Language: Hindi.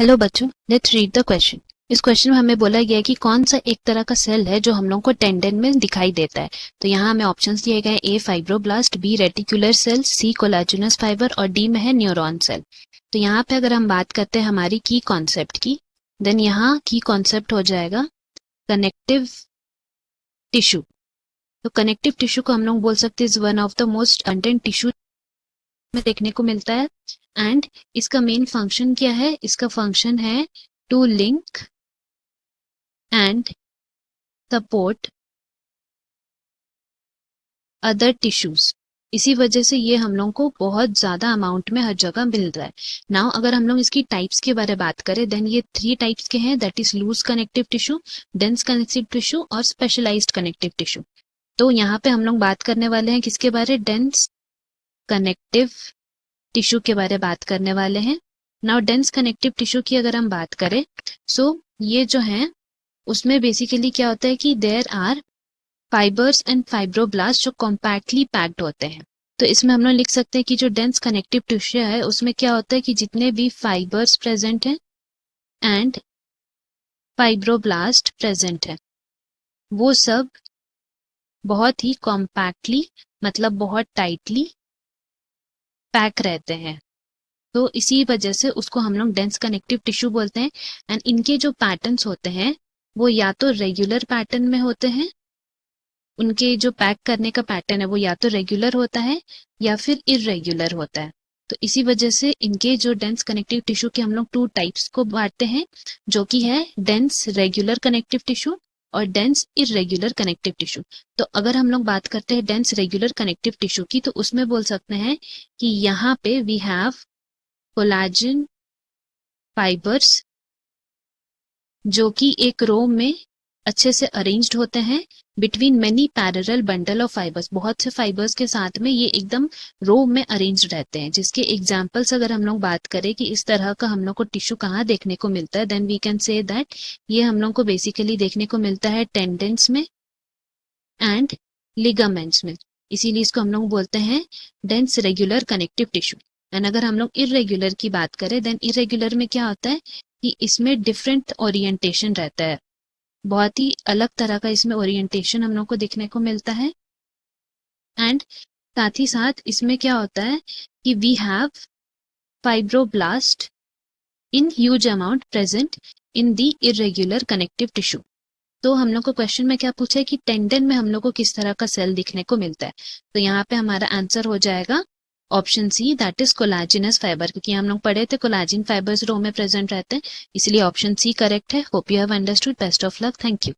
हेलो बच्चों, लेट्स रीड द क्वेश्चन। इस क्वेश्चन में हमें बोला गया है कि कौन सा एक तरह का सेल है जो हम लोगों को टेंडन में दिखाई देता है। तो यहाँ हमें ऑप्शंस दिए गए, ए फाइब्रोब्लास्ट, बी रेटिकुलर सेल, सी कोलाजिनस फाइबर और डी में है न्यूरॉन सेल। तो यहाँ पे अगर हम बात करते हैं हमारी की कॉन्सेप्ट की, देन यहाँ की कॉन्सेप्ट हो जाएगा कनेक्टिव टिश्यू। तो कनेक्टिव टिश्यू को हम लोग बोल सकते हैं one of the most abundant tissue में देखने को मिलता है। एंड इसका मेन फंक्शन क्या है? इसका फंक्शन है to link and support other tissues. इसी वजह से ये हम लोग को बहुत ज्यादा अमाउंट में हर जगह मिल रहा है। नाउ अगर हम लोग इसकी टाइप्स के बारे में बात करें, देन ये 3 टाइप्स के हैं, that is loose connective tissue, dense connective tissue और स्पेशलाइज्ड कनेक्टिव टिश्यू। तो यहाँ पे हम लोग बात करने वाले हैं किसके बारे? डेंस कनेक्टिव टिश्यू के बारे में बात करने वाले हैं। नाउ डेंस कनेक्टिव टिश्यू की अगर हम बात करें, सो ये जो है उसमें बेसिकली क्या होता है कि there are fibres and fibroblast जो कॉम्पैक्टली पैक्ड होते हैं। तो इसमें हम लोग लिख सकते हैं कि जो डेंस कनेक्टिव टिश्यू है उसमें क्या होता है कि जितने भी फाइबर्स प्रेजेंट हैं एंड फाइब्रोब्लास्ट प्रेजेंट है वो सब बहुत ही कॉम्पैक्टली, मतलब बहुत टाइटली पैक रहते हैं। तो इसी वजह से उसको हम लोग डेंस कनेक्टिव टिश्यू बोलते हैं। एंड इनके जो पैटर्न्स होते हैं वो या तो रेगुलर पैटर्न में होते हैं, उनके जो पैक करने का पैटर्न है वो या तो रेगुलर होता है या फिर इरेगुलर होता है। तो इसी वजह से इनके जो डेंस कनेक्टिव टिश्यू के हम लोग 2 टाइप्स को बांटते हैं, जो कि है डेंस रेगुलर कनेक्टिव टिश्यू और डेंस इरेगुलर कनेक्टिव टिश्यू। तो अगर हम लोग बात करते हैं डेंस रेगुलर कनेक्टिव टिश्यू की, तो उसमें बोल सकते हैं कि यहाँ पे वी हैव कोलाजन फाइबर्स जो कि एक रो में अच्छे से अरेंज्ड होते हैं between many parallel bundle of fibres. बहुत से फाइबर्स के साथ में ये एकदम रो में अरेंज रहते हैं। जिसके एग्जांपल्स अगर हम लोग बात करें कि इस तरह का हम लोग को टिश्यू कहाँ देखने को मिलता है, then we can say that ये हम लोग को बेसिकली देखने को मिलता है टेंडेंस में एंड लिगामेंट्स में। इसीलिए इसको हम लोग बोलते हैं dense regular connective tissue. And अगर हम लोग इरेगुलर की बात करें, देन इरेगुलर में क्या होता है कि इसमें डिफरेंट ओरिएंटेशन रहता है, बहुत ही अलग तरह का इसमें ओरिएंटेशन हम लोग को देखने को मिलता है। एंड साथ ही साथ इसमें क्या होता है कि we have fibroblast in huge amount present in the irregular connective tissue. तो हम लोग को क्वेश्चन में क्या पूछा है कि टेंडन में हम लोग को किस तरह का सेल दिखने को मिलता है। तो यहाँ पे हमारा आंसर हो जाएगा option C, that is collagenous fibre, क्योंकि हम लोग पढ़े थे कोलाजिन फाइबर्स रो में प्रेजेंट रहते हैं, इसलिए ऑप्शन सी करेक्ट है। Hope you have understood. Best of luck. Thank you.